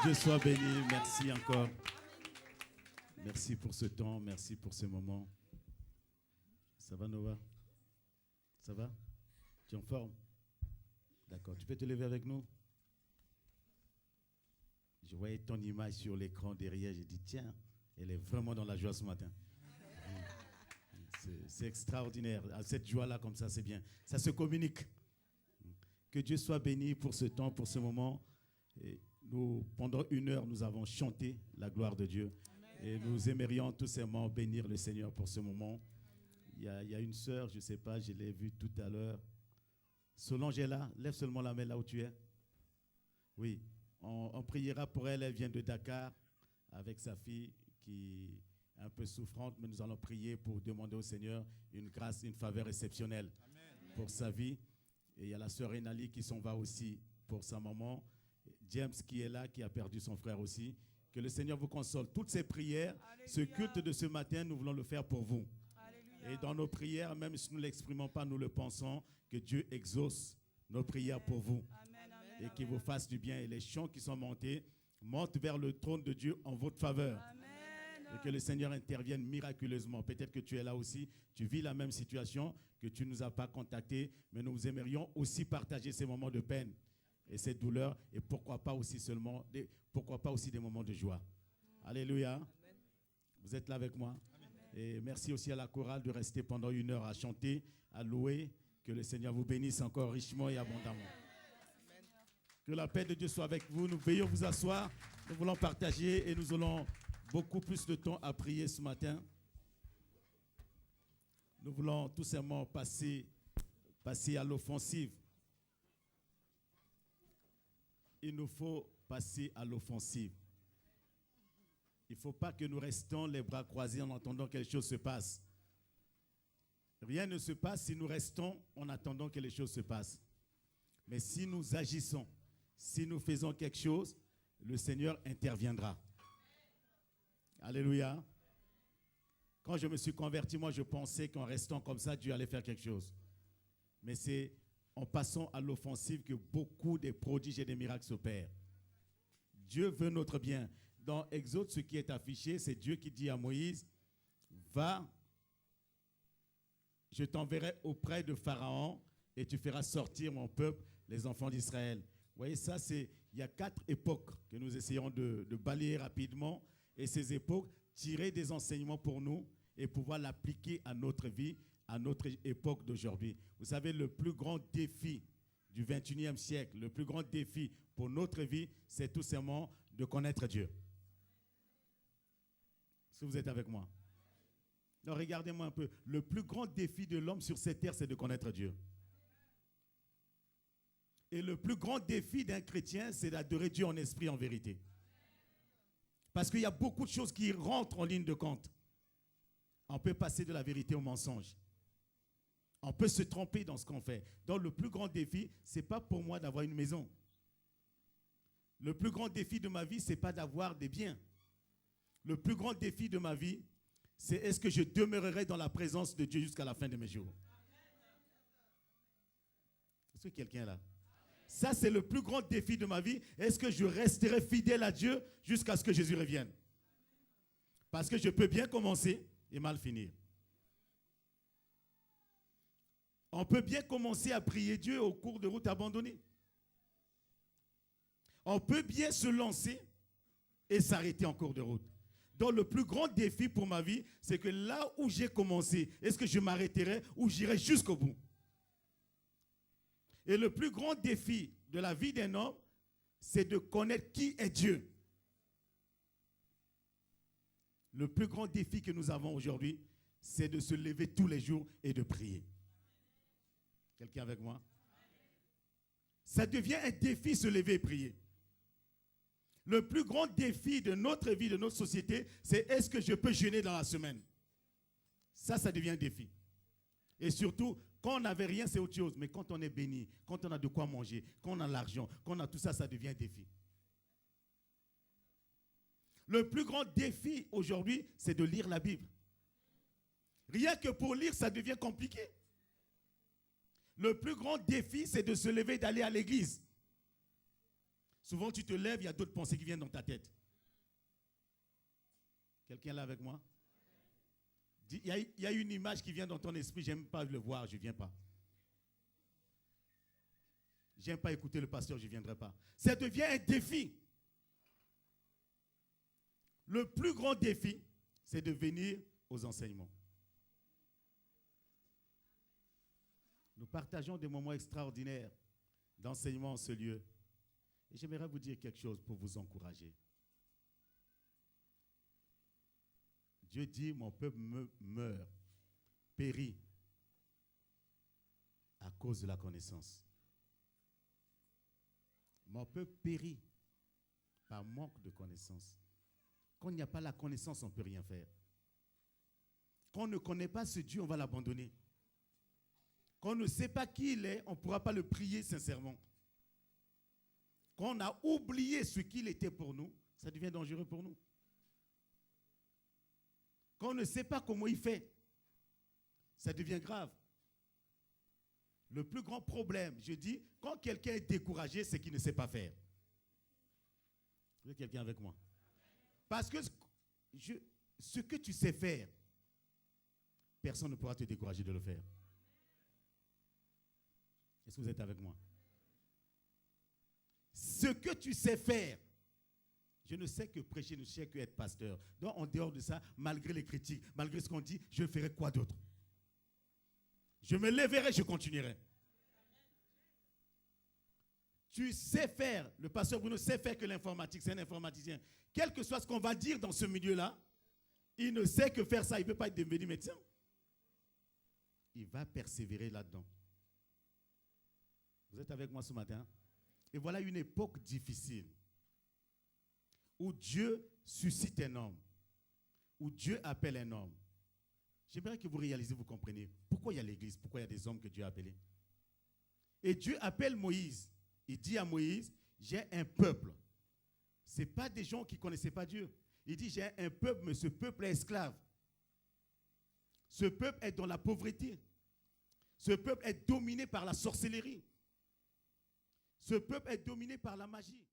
Dieu soit béni. Merci encore. Merci pour ce temps. Merci pour ce moment. Ça va, Nova? Ça va? Tu es en forme? D'accord. Tu peux te lever avec nous? Je voyais ton image sur l'écran derrière. J'ai dit, tiens, elle est vraiment dans la joie ce matin. C'est extraordinaire. Cette joie-là, comme ça, c'est bien. Ça se communique. Que Dieu soit béni pour ce temps, pour ce moment. Et nous, pendant 1 heure, nous avons chanté la gloire de Dieu. Et nous aimerions tous simplement bénir le Seigneur pour ce moment. Il y a une sœur, je ne sais pas, je l'ai vue tout à l'heure. Solange est là. Lève seulement la main là où tu es. Oui, on priera pour elle. Elle vient de Dakar avec sa fille qui est un peu souffrante, mais nous allons prier pour demander au Seigneur une grâce, une faveur exceptionnelle pour sa vie. Et il y a la sœur Enali qui s'en va aussi pour sa maman. James qui est là, qui a perdu son frère aussi. Que le Seigneur vous console. Toutes ces prières, Alléluia. Ce culte de ce matin, nous voulons le faire pour vous. Alléluia. Et dans nos prières, même si nous ne l'exprimons pas, nous le pensons, que Dieu exauce nos prières pour vous. Amen. Et qu'il vous fasse du bien. Et les chants qui sont montés montent vers le trône de Dieu en votre faveur. Amen. Et que le Seigneur intervienne miraculeusement. Peut-être que tu es là aussi, tu vis la même situation, que tu ne nous as pas contactés, mais nous aimerions aussi partager ces moments de peine et cette douleur, et pourquoi pas aussi des moments de joie. Alléluia. Amen. Vous êtes là avec moi. Amen. Et merci aussi à la chorale de rester pendant 1 heure à chanter, à louer. Que le Seigneur vous bénisse encore richement et abondamment. Amen. Que la paix de Dieu soit avec vous. Nous veillons vous asseoir. Nous voulons partager et nous aurons beaucoup plus de temps à prier ce matin. Nous voulons tout simplement passer à l'offensive. Il nous faut passer à l'offensive. Il ne faut pas que nous restions les bras croisés en attendant que les choses se passent. Rien ne se passe si nous restons en attendant que les choses se passent. Mais si nous agissons, si nous faisons quelque chose, le Seigneur interviendra. Alléluia. Quand je me suis converti, moi je pensais qu'en restant comme ça, Dieu allait faire quelque chose. Mais c'est en passant à l'offensive que beaucoup de prodiges et des miracles s'opèrent. Dieu veut notre bien. Dans Exode, ce qui est affiché, c'est Dieu qui dit à Moïse, va, je t'enverrai auprès de Pharaon et tu feras sortir mon peuple, les enfants d'Israël. Vous voyez, ça, il y a 4 époques que nous essayons de balayer rapidement. Et ces époques, tirer des enseignements pour nous et pouvoir l'appliquer à notre vie, à notre époque d'aujourd'hui. Vous savez, le plus grand défi du 21e siècle, le plus grand défi pour notre vie, c'est tout simplement de connaître Dieu. Est-ce que vous êtes avec moi? Non, regardez-moi un peu. Le plus grand défi de l'homme sur cette terre, c'est de connaître Dieu. Et le plus grand défi d'un chrétien, c'est d'adorer Dieu en esprit, en vérité. Parce qu'il y a beaucoup de choses qui rentrent en ligne de compte. On peut passer de la vérité au mensonge. On peut se tromper dans ce qu'on fait. Donc le plus grand défi, ce n'est pas pour moi d'avoir une maison. Le plus grand défi de ma vie, ce n'est pas d'avoir des biens. Le plus grand défi de ma vie, c'est est-ce que je demeurerai dans la présence de Dieu jusqu'à la fin de mes jours. Est-ce que quelqu'un est là? Ça, c'est le plus grand défi de ma vie. Est-ce que je resterai fidèle à Dieu jusqu'à ce que Jésus revienne? Parce que je peux bien commencer et mal finir. On peut bien commencer à prier Dieu au cours de route abandonnée. On peut bien se lancer et s'arrêter en cours de route. Donc le plus grand défi pour ma vie, c'est que là où j'ai commencé, est-ce que je m'arrêterai ou j'irai jusqu'au bout? Et le plus grand défi de la vie d'un homme, c'est de connaître qui est Dieu. Le plus grand défi que nous avons aujourd'hui, c'est de se lever tous les jours et de prier. Quelqu'un avec moi? Ça devient un défi, se lever et prier. Le plus grand défi de notre vie, de notre société, c'est est-ce que je peux jeûner dans la semaine? Ça devient un défi. Et surtout, quand on n'avait rien, c'est autre chose. Mais quand on est béni, quand on a de quoi manger, quand on a l'argent, quand on a tout ça, ça devient un défi. Le plus grand défi aujourd'hui, c'est de lire la Bible. Rien que pour lire, ça devient compliqué. Le plus grand défi, c'est de se lever et d'aller à l'église. Souvent, tu te lèves, il y a d'autres pensées qui viennent dans ta tête. Quelqu'un est là avec moi? Il y a une image qui vient dans ton esprit, j'aime pas le voir, je ne viens pas. J'aime pas écouter le pasteur, je ne viendrai pas. Ça devient un défi. Le plus grand défi, c'est de venir aux enseignements. Nous partageons des moments extraordinaires d'enseignement en ce lieu. Et j'aimerais vous dire quelque chose pour vous encourager. Dieu dit, mon peuple meurt, périt à cause de la connaissance. Mon peuple périt par manque de connaissance. Quand il n'y a pas la connaissance, on ne peut rien faire. Quand on ne connaît pas ce Dieu, on va l'abandonner. Quand on ne sait pas qui il est, on ne pourra pas le prier sincèrement. Quand on a oublié ce qu'il était pour nous, ça devient dangereux pour nous. Quand on ne sait pas comment il fait, ça devient grave. Le plus grand problème, je dis, quand quelqu'un est découragé, c'est qu'il ne sait pas faire. Vous avez quelqu'un avec moi? Parce que ce que tu sais faire, personne ne pourra te décourager de le faire. Est-ce que vous êtes avec moi? Ce que tu sais faire, je ne sais que prêcher, je ne sais que être pasteur. Donc, en dehors de ça, malgré les critiques, malgré ce qu'on dit, je ferai quoi d'autre? Je me lèverai, je continuerai. Tu sais faire, le pasteur Bruno sait faire que l'informatique, c'est un informaticien. Quel que soit ce qu'on va dire dans ce milieu-là, il ne sait que faire ça, il ne peut pas être devenu médecin. Il va persévérer là-dedans. Vous êtes avec moi ce matin? Et voilà une époque difficile où Dieu suscite un homme, où Dieu appelle un homme. J'aimerais que vous réalisez, vous compreniez pourquoi il y a l'église, pourquoi il y a des hommes que Dieu a appelés. Et Dieu appelle Moïse. Il dit à Moïse, j'ai un peuple. Ce n'est pas des gens qui ne connaissaient pas Dieu. Il dit, j'ai un peuple, mais ce peuple est esclave. Ce peuple est dans la pauvreté. Ce peuple est dominé par la sorcellerie. Ce peuple est dominé par la magie.